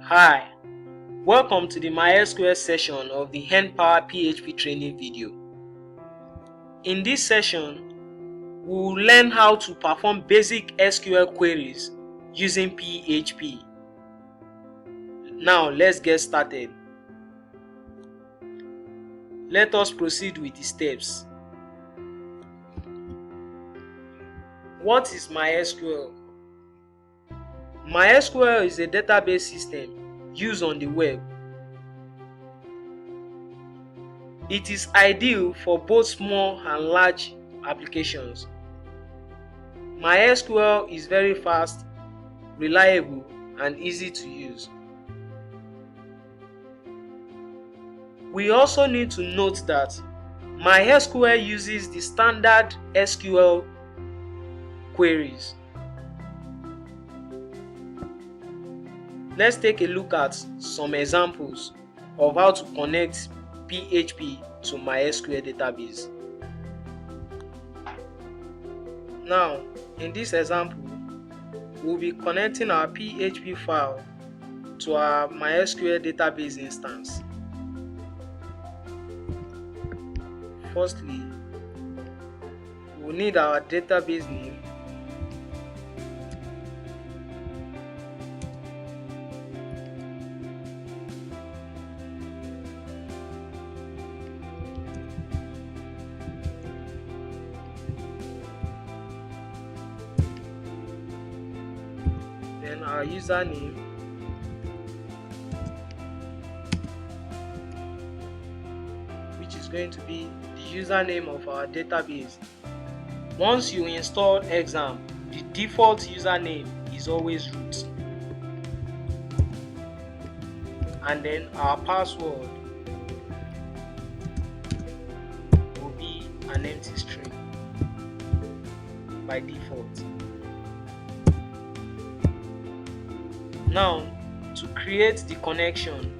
Hi, welcome to the MySQL session of the Handpower PHP training video. In this session, we will learn how to perform basic SQL queries using PHP. Now let's get started. Let us proceed with the steps. What is MySQL? MySQL is a database system used on the web. It is ideal for both small and large applications. MySQL is very fast, reliable, and easy to use. We also need to note that MySQL uses the standard SQL queries. Let's take a look at some examples of how to connect PHP to MySQL database. Now, in this example, we'll be connecting our PHP file to our MySQL database instance. Firstly, we'll need our database name. Then our username, which is going to be the username of our database. Once you install Exam, the default username is always root. And then our password will be an empty string by default. Now, to create the connection,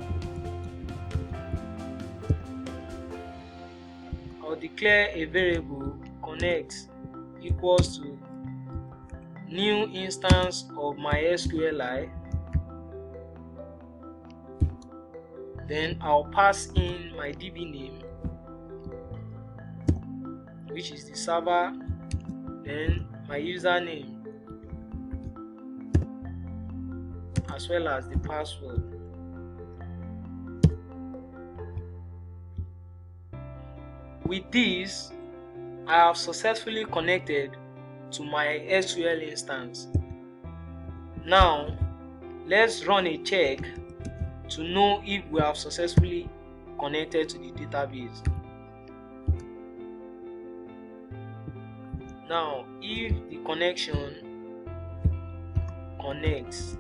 I'll declare a variable connect equals to new instance of MySQLi. Then I'll pass in my DB name, which is the server, then my username, as well as the password. With this, I have successfully connected to my SQL instance. Now, let's run a check to know if we have successfully connected to the database. Now, if the connection connects,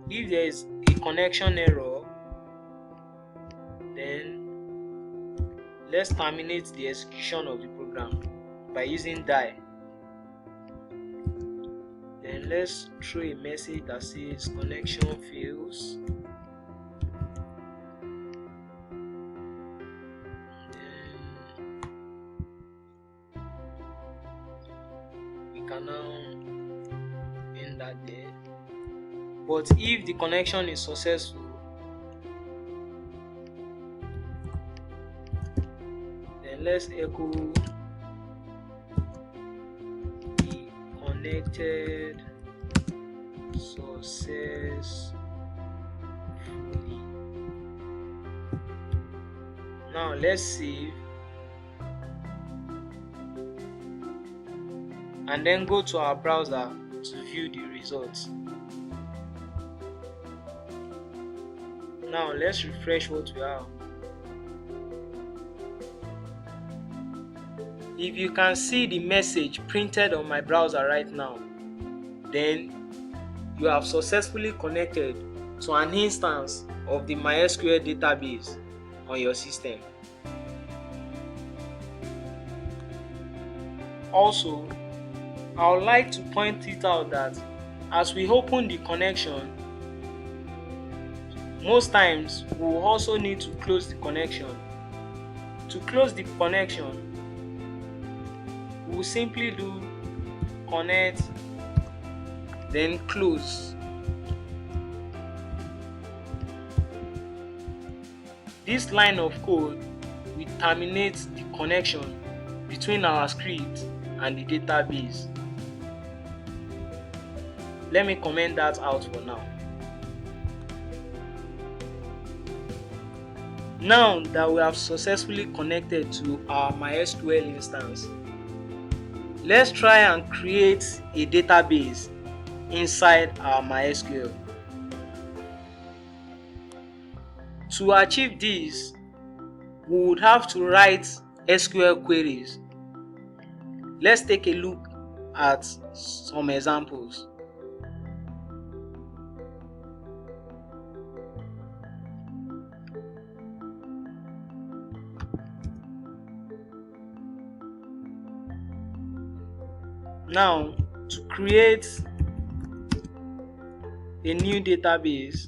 if there is a connection error, then let's terminate the execution of the program by using die. Then let's throw a message that says connection fails. Then we can now end that there. But if the connection is successful, then let's echo the connected successfully. Now let's save and then go to our browser to view the results. Now let's refresh what we have. If you can see the message printed on my browser right now, then you have successfully connected to an instance of the MySQL database on your system. Also, I would like to point it out that as we open the connection, most times we will also need to close the connection To close the connection, we will simply do connect, then close. This line of code will terminate the connection between our script and the database. Let me comment that out for now. Now that we have successfully connected to our MySQL instance, let's try and create a database inside our MySQL. To achieve this, we would have to write SQL queries. Let's take a look at some examples. Now, to create a new database,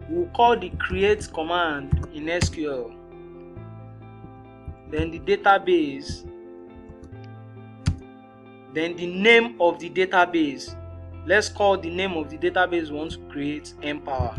we'll call the create command in SQL, then the database, then the name of the database. Let's call the name of the database we want to create Empower.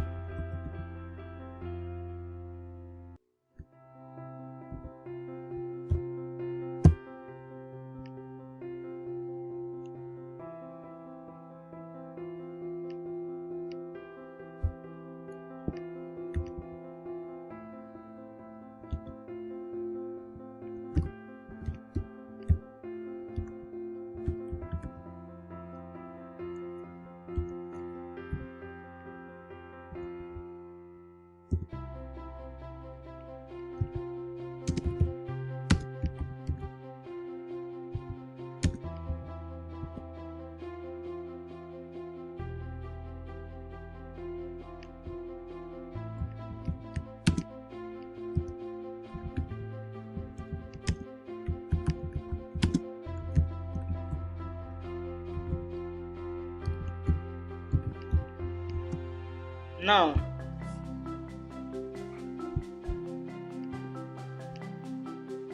Now,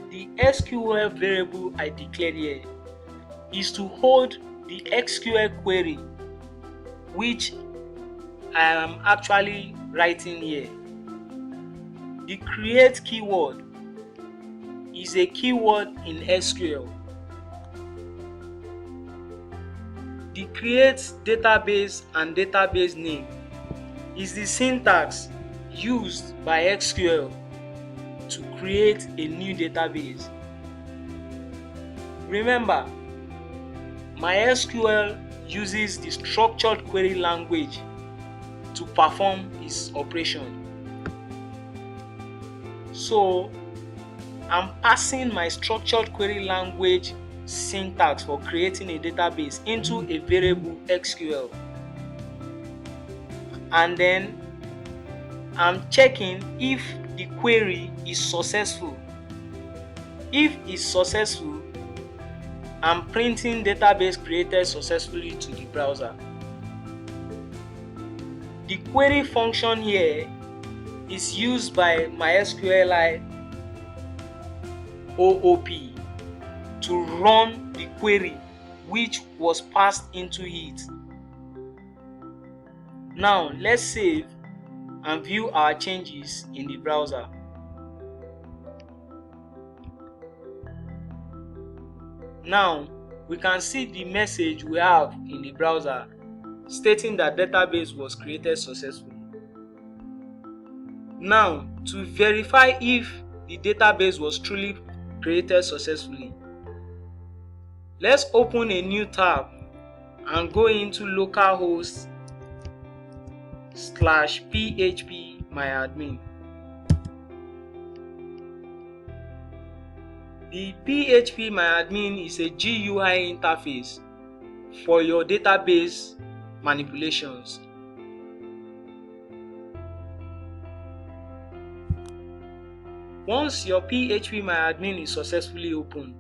the SQL variable I declared here is to hold the SQL query which I am actually writing here. The create keyword is a keyword in SQL. The create database and database name is the syntax used by SQL to create a new database. Remember, MySQL uses the structured query language to perform its operation. So, I'm passing my structured query language syntax for creating a database into a variable SQL. And then I'm checking if the query is successful. If it's successful, I'm printing database created successfully to the browser. The query function here is used by MySQLi OOP to run the query which was passed into it. Now let's save and view our changes in the browser. Now we can see the message we have in the browser stating that database was created successfully. Now, to verify if the database was truly created successfully, let's open a new tab and go into localhost /php myadmin. The PHP myadmin is a GUI interface for your database manipulations. Once your PHP myadmin is successfully opened,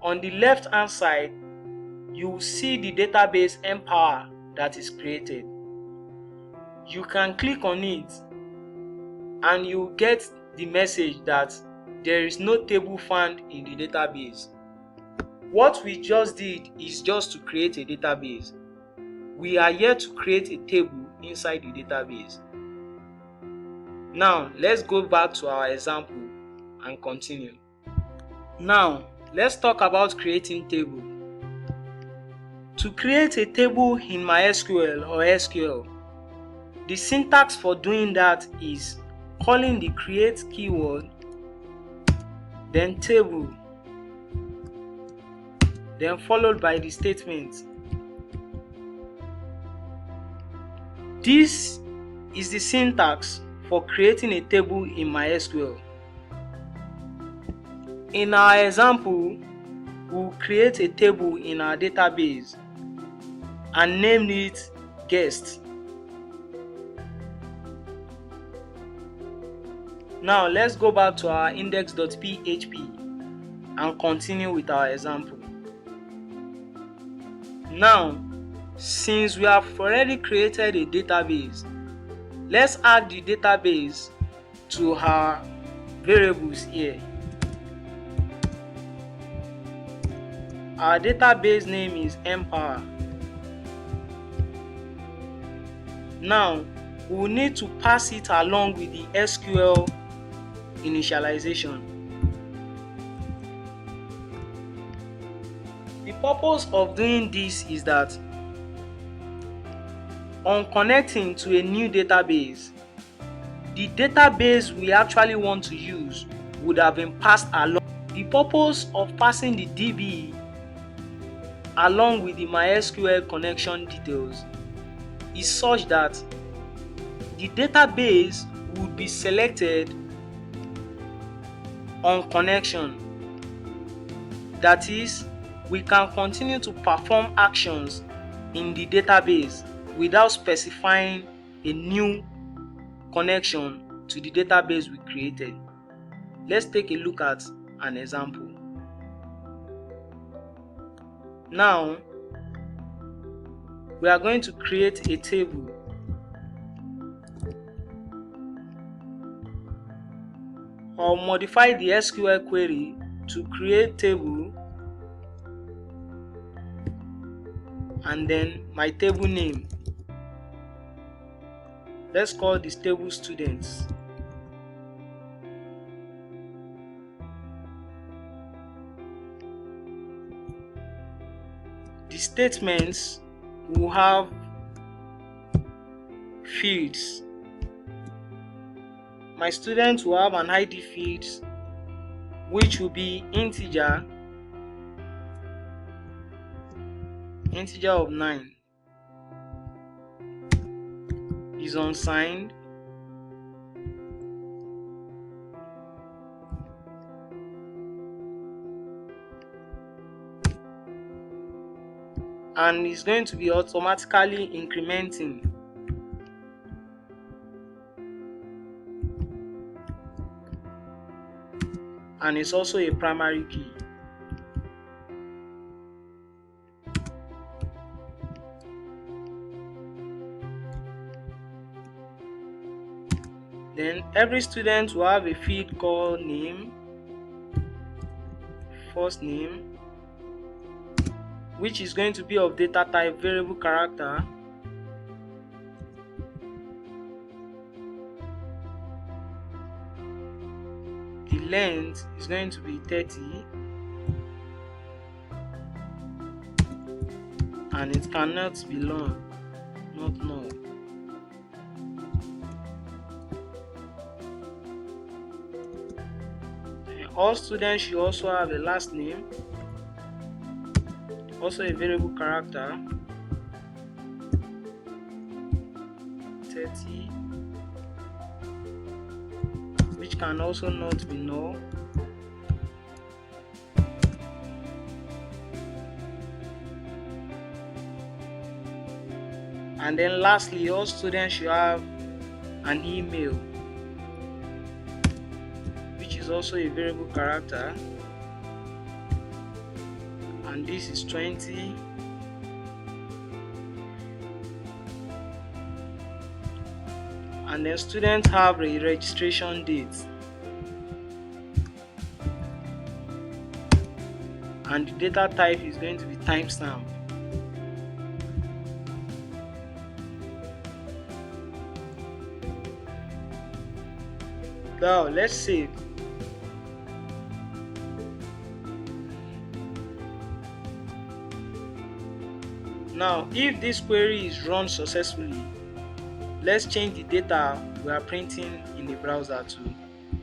on the left hand side you will see the database Empower that is created. You can click on it and you get the message that there is no table found in the database. What we just did is just to create a database. We are here to create a table inside the database. Now let's go back to our example and continue. Now let's talk about creating table. To create a table in MySQL or SQL, the syntax for doing that is calling the create keyword, then table, then followed by the statement. This is the syntax for creating a table in MySQL. In our example, we'll create a table in our database and name it guest. Now let's go back to our index.php and continue with our example. Now, since we have already created a database, let's add the database to our variables here. Our database name is Empower. Now, we will need to pass it along with the SQL initialization. The purpose of doing this is that on connecting to a new database, the database we actually want to use would have been passed along. The purpose of passing the DB along with the MySQL connection details is such that the database would be selected on connection. That is, we can continue to perform actions in the database without specifying a new connection to the database we created. Let's take a look at an example. Now, we are going to create a table. Or modify the SQL query to create table and then my table name. Let's call this table students. The statements will have fields. My students will have an ID field which will be integer of 9, is unsigned, and is going to be automatically incrementing. And it's also a primary key. Then every student will have a field called name, first name, which is going to be of data type variable character. The length is going to be 30 and it cannot be long, not null. All students should also have a last name, also a variable character, 30, which can also not be null. And then lastly, all students should have an email, which is also a variable character, and this is 20 and then students have a registration date, and the data type is going to be timestamp. Now let's save. Now if this query is run successfully, let's change the data we are printing in the browser to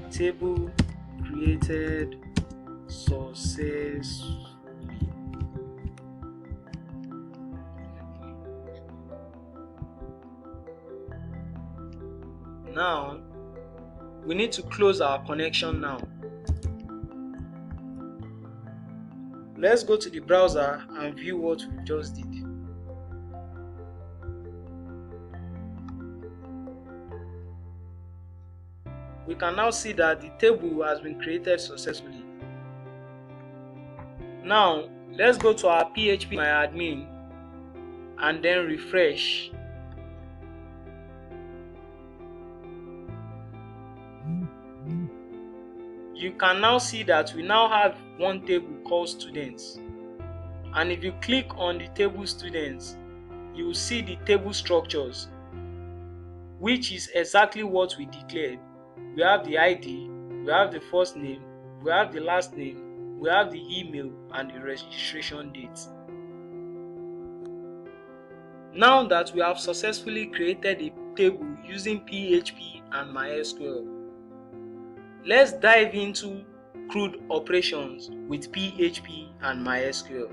table created successfully. Now we need to close our connection now. Let's go to the browser and view what we just did. We can now see that the table has been created successfully. Now let's go to our PHP My Admin and then refresh. You can now see that we now have one table called students, and if you click on the table students, you will see the table structures, which is exactly what we declared. We have the ID, we have the first name, we have the last name, we have the email and the registration date. Now that we have successfully created a table using PHP and MySQL, let's dive into CRUD operations with PHP and MySQL.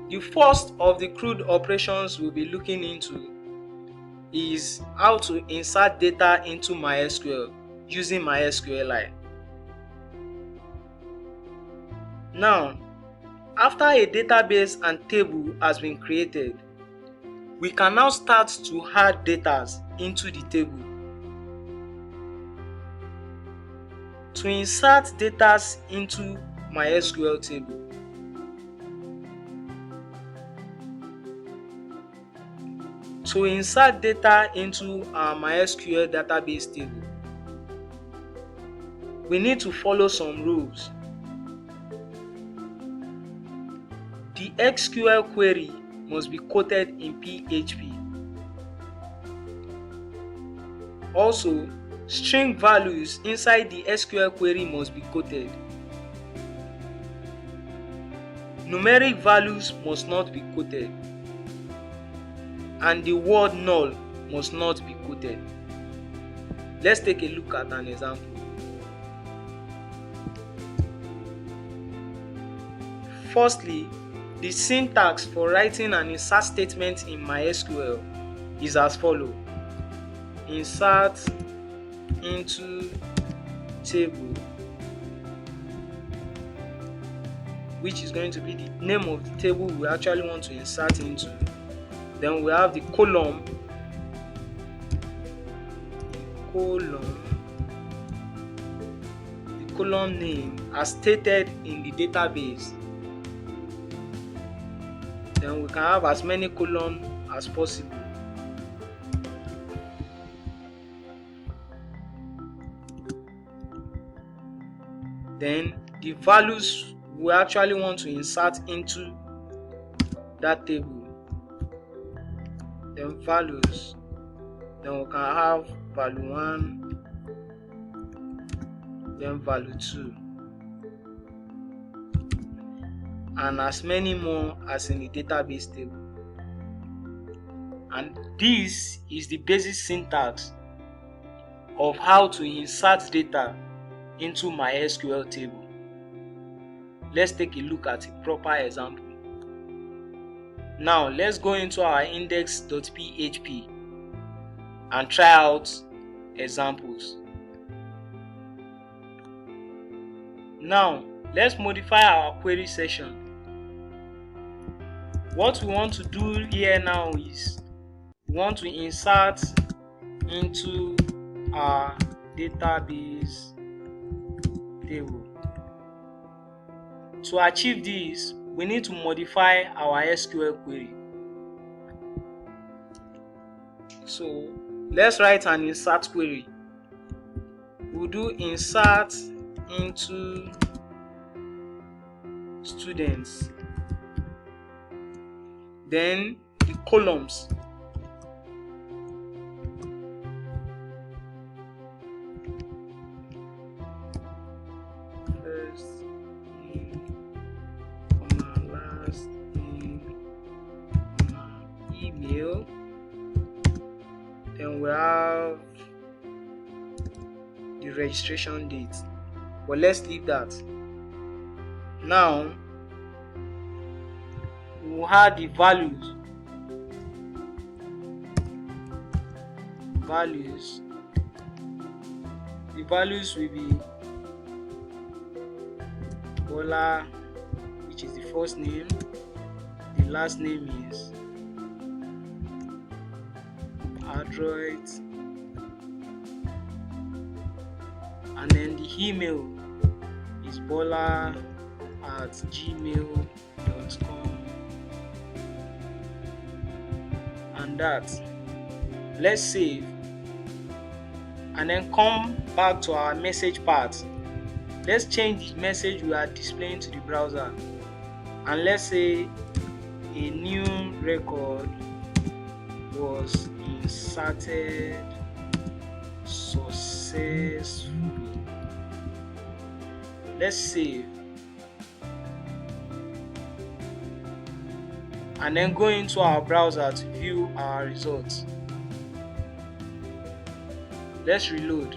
The first of the CRUD operations we'll be looking into is how to insert data into MySQL using MySQLi. Now, after a database and table has been created, we can now start to add data into the table. To insert data into MySQL table, to insert data into our MySQL database table, we need to follow some rules. The SQL query must be quoted in PHP. Also, string values inside the SQL query must be quoted. Numeric values must not be quoted, and the word null must not be quoted. Let's take a look at an example. Firstly, the syntax for writing an insert statement in MySQL is as follows: insert into table, which is going to be the name of the table we actually want to insert into. Then we have the column, the column name as stated in the database. Then we can have as many columns as possible. Then the values we actually want to insert into that table. Then values. Then we can have value 1, then value 2. And as many more as in the database table. And this is the basic syntax of how to insert data into MySQL table. Let's take a look at a proper example. Now let's go into our index.php and try out examples. Now let's modify our query session. What we want to do here now is we want to insert into our database table. To achieve this, we we need to modify our SQL query. So let's write an insert query. We'll do insert into students, then the columns. First name, last name, email. Then we have the registration date, but let's leave that. Now we will add the values. The values will be Bola, which is the first name, the last name is Android, and then the email is bola@gmail.com, and that. Let's save and then come back to our message part. Let's change the message we are displaying to the browser, and let's say a new record was inserted successfully. Let's save and then go into our browser to view our results. Let's reload,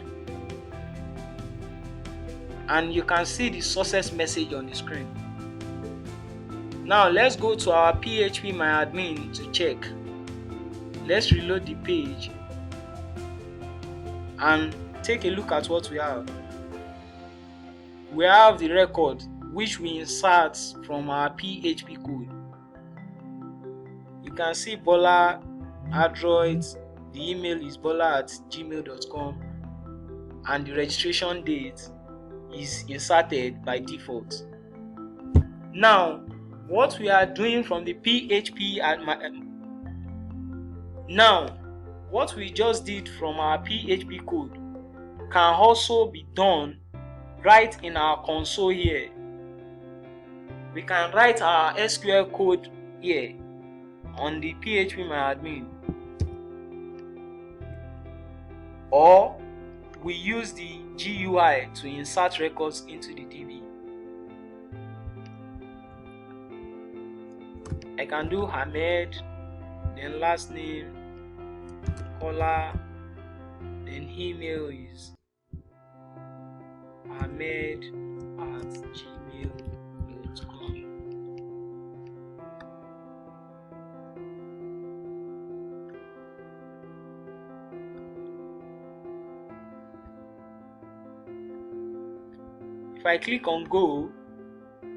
and you can see the success message on the screen. Now let's go to our PHP MyAdmin to check. Let's reload the page and take a look at what we have. We have the record which we insert from our PHP code. You can see Bola Android, the email is bola@gmail.com, and the registration date is inserted by default. Now what we are doing from the PHP what we just did from our PHP code can also be done right in our console here. We can write our SQL code here on the PHP MyAdmin, or we use the GUI to insert records into the DB. I can do Ahmed, then last name, Kola, then email is ahmed@gmail.com. If I click on go,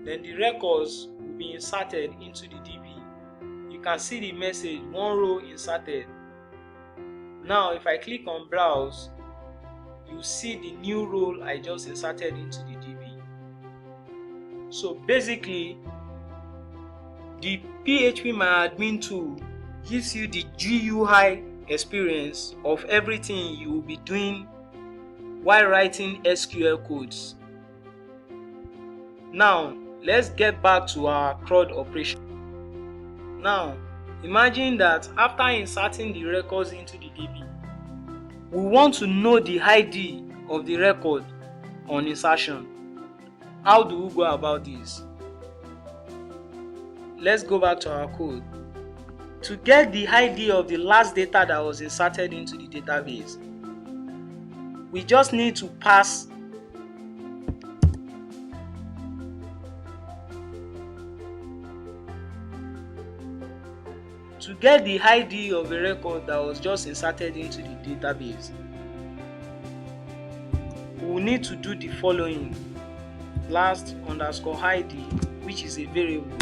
then the records will be inserted into the DB. You can see the message, one row inserted. Now if I click on browse, you see the new role I just inserted into the DB. So basically, the PHP MyAdmin tool gives you the GUI experience of everything you will be doing while writing SQL codes. Now let's get back to our CRUD operation. Now imagine that after inserting the records into the DB, we want to know the ID of the record on insertion. How do we go about this? Let's go back to our code. To get the ID of the last data that was inserted into the database, we just need to pass to get the ID of a record that was just inserted into the database. We will need to do the following: last_ID, which is a variable,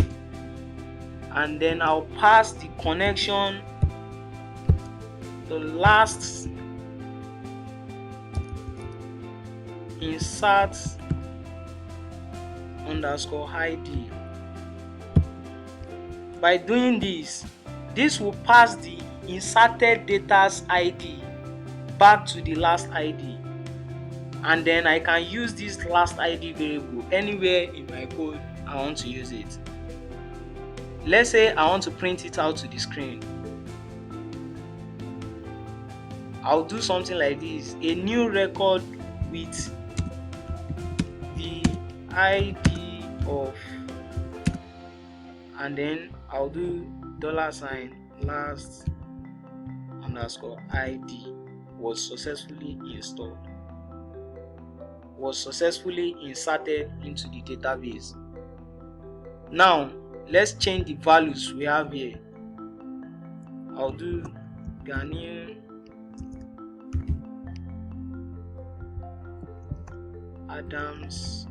and then I'll pass the connection, the last insert_ID, by doing this, this will pass the inserted data's ID back to the last ID, and then I can use this last ID variable anywhere in my code I want to use it. Let's say I want to print it out to the screen. I'll do something like this: a new record with the ID of, and then I'll do $last underscore ID was successfully installed, was successfully inserted into the database. Now let's change the values we have here. I'll do Ghanaian Adams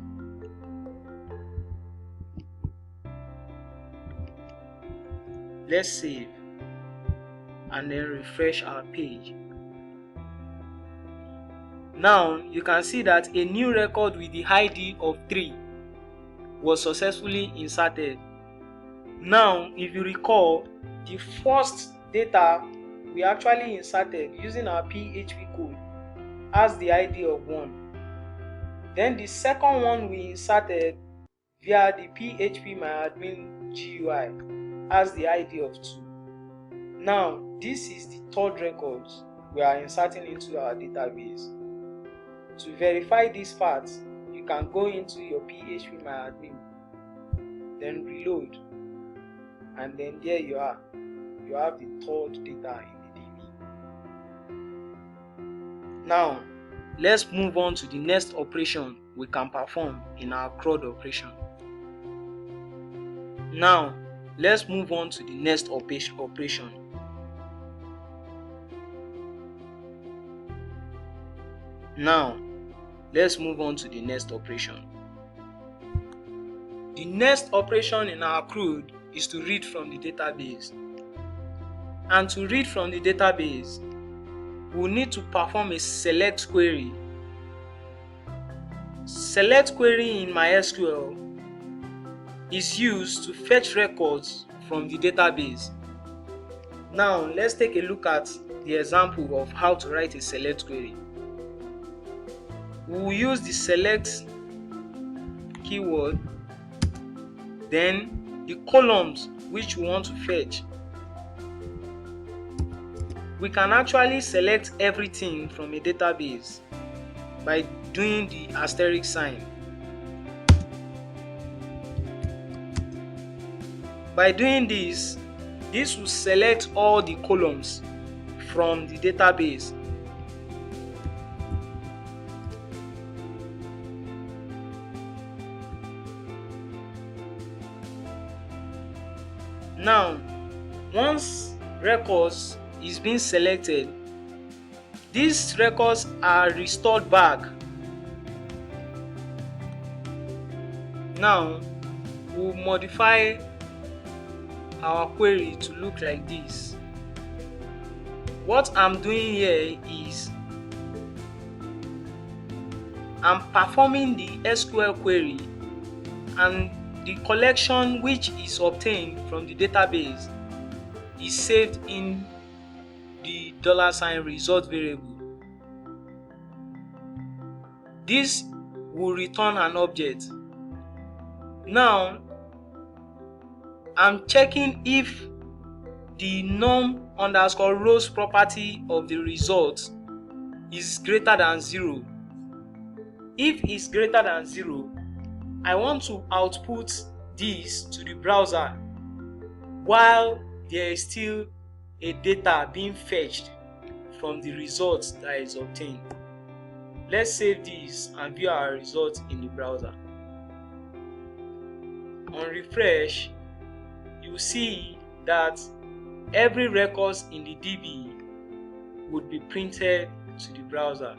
let's save and then refresh our page. Now you can see that a new record with the ID of 3 was successfully inserted. Now if you recall, the first data we actually inserted using our PHP code has the ID of 1. Then the second one we inserted via the PHP MyAdmin GUI has the ID of 2. Now this is the third record we are inserting into our database. To verify this part, you can go into your PHP MyAdmin, then reload, and then there you are. You have the third data in the DB. Now let's move on to the next operation we can perform in our CRUD operation. Now let's move on to the next operation. Now let's move on to the next operation. The next operation in our CRUD is to read from the database. And to read from the database, we'll need to perform a select query. Select query in MySQL is used to fetch records from the database. Now let's take a look at the example of how to write a select query. We will use the select keyword, then the columns which we want to fetch. We can actually select everything from a database by doing the asterisk sign. By doing this, this will select all the columns from the database. Now, once records is being selected, these records are restored back. Now we'll modify our query to look like this. What I'm doing here is I'm performing the SQL query, and the collection which is obtained from the database is saved in the $result variable. This will return an object. Now I'm checking if the num_rows property of the result is greater than 0. If it's greater than 0, I want to output this to the browser while there is still a data being fetched from the results that is obtained. Let's save this and view our results in the browser. On refresh, you see that every record in the DB would be printed to the browser.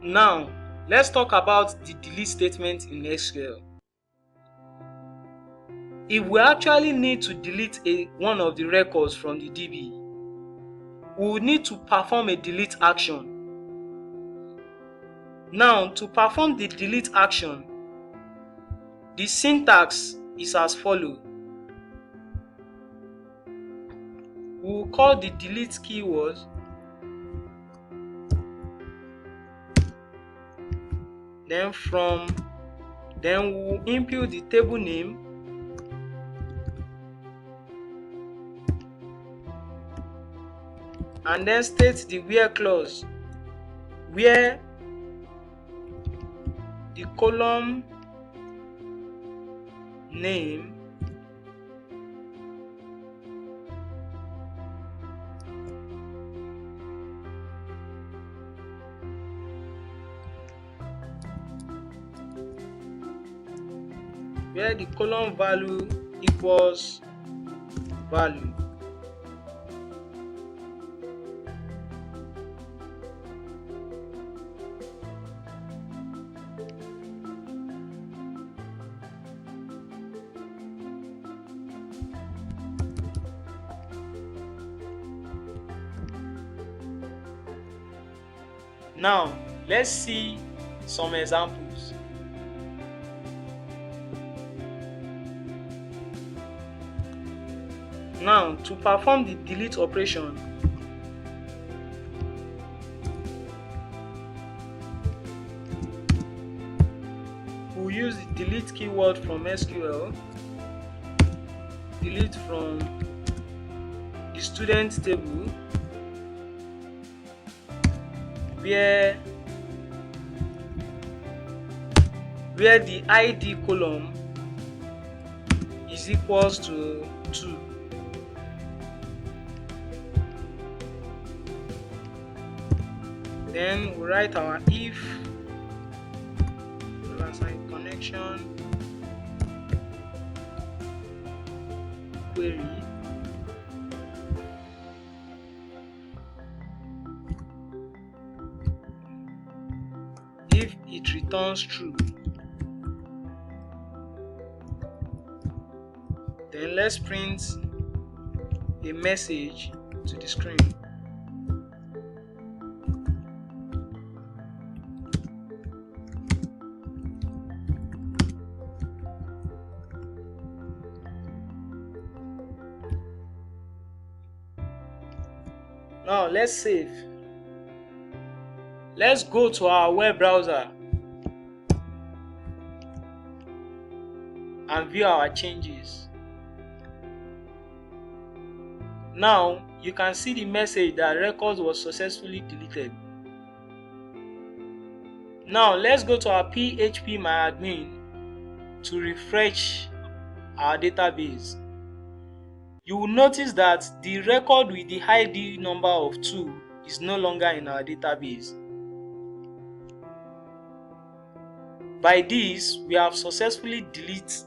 Now let's talk about the delete statement in SQL. If we actually need to delete one of the records from the DB, we will need to perform a delete action. Now to perform the delete action, The syntax is as follows. We will call the delete keyword, then we will input the table name, and then state the where clause, where the column name value equals value. Now, let's see some examples. Now, to perform the delete operation, we'll use the delete keyword from SQL, delete from the student table, where the ID column is equals to 2. Then we write our if connection query if it returns true. Then let's print a message to the screen. Now let's save. Let's go to our web browser and view our changes. Now you can see the message that records was successfully deleted. Now let's go to our PHP MyAdmin to refresh our database. You will notice that the record with the ID number of 2 is no longer in our database. By this, we have successfully deleted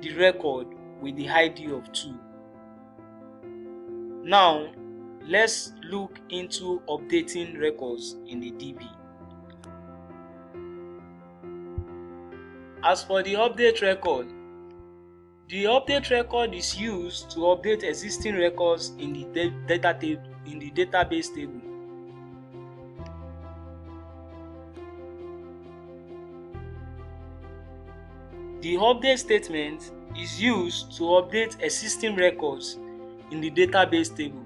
the record with the ID of 2. Now, let's look into updating records in the DB. As for the update record is used to update existing records in the database table. The update statement is used to update existing records in the database table.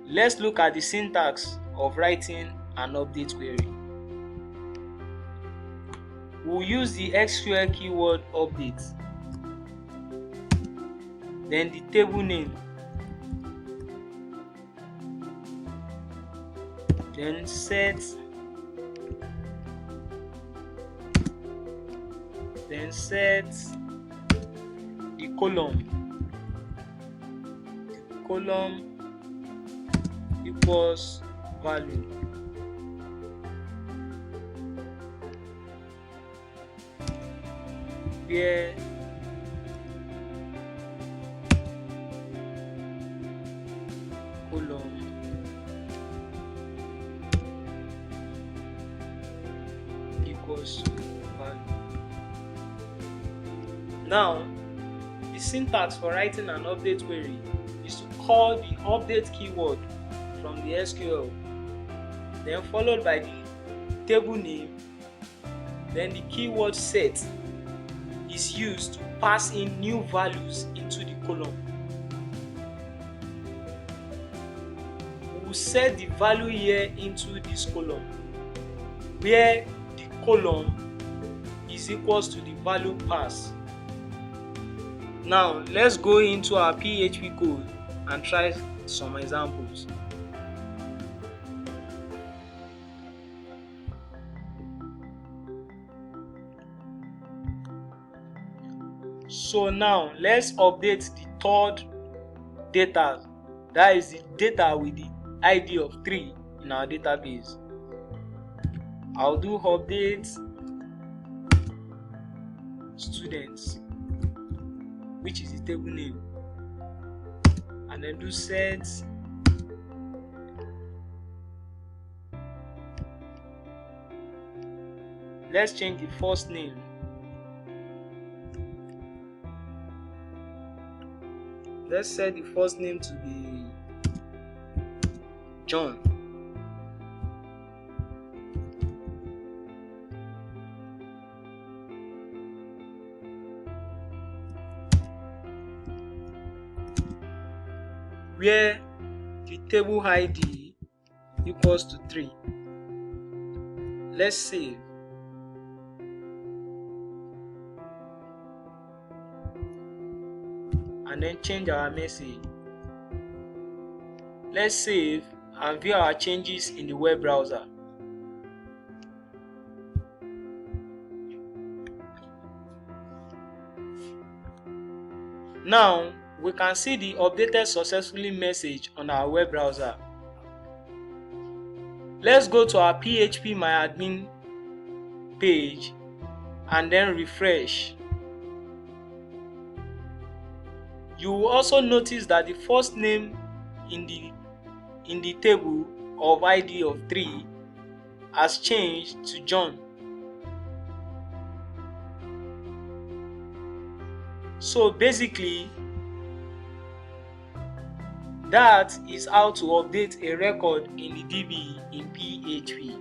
Let's look at the syntax of writing an update query. We'll use the SQL keyword update, then the table name, then set the column equals value. Where column equals value. Now, the syntax for writing an update query is to call the update keyword from the SQL, then followed by the table name, then the keyword set, is used to pass in new values into the column. We will set the value here into this column, where the column is equals to the value passed. Now let's go into our PHP code and try some examples. So now let's update the third data, that is the data with the ID of 3 in our database. I'll do update students, which is the table name, and then do set let's change the first name. Let's set the first name to be John. Where the table ID equals to 3. Let's save. And then change our message. Let's save and view our changes in the web browser. Now we can see the updated successfully message on our web browser. Let's go to our PHP My Admin page and then refresh. You will also notice that the first name in the table of ID of 3 has changed to John. So basically, that is how to update a record in the DB in PHP.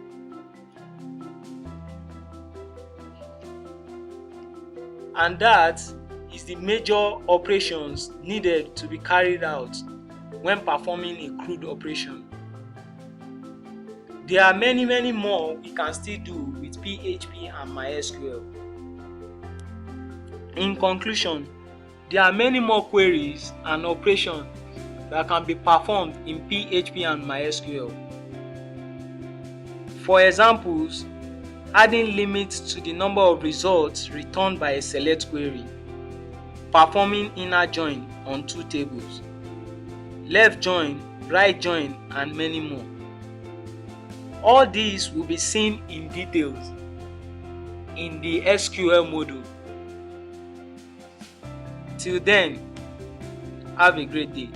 And that is the major operations needed to be carried out when performing a CRUD operation. There are many more we can still do with PHP and MySQL. In conclusion, there are many more queries and operations that can be performed in PHP and MySQL. For examples, adding limits to the number of results returned by a select query, performing inner join on 2 tables, left join, right join, and many more. All these will be seen in details in the SQL module. Till then, have a great day.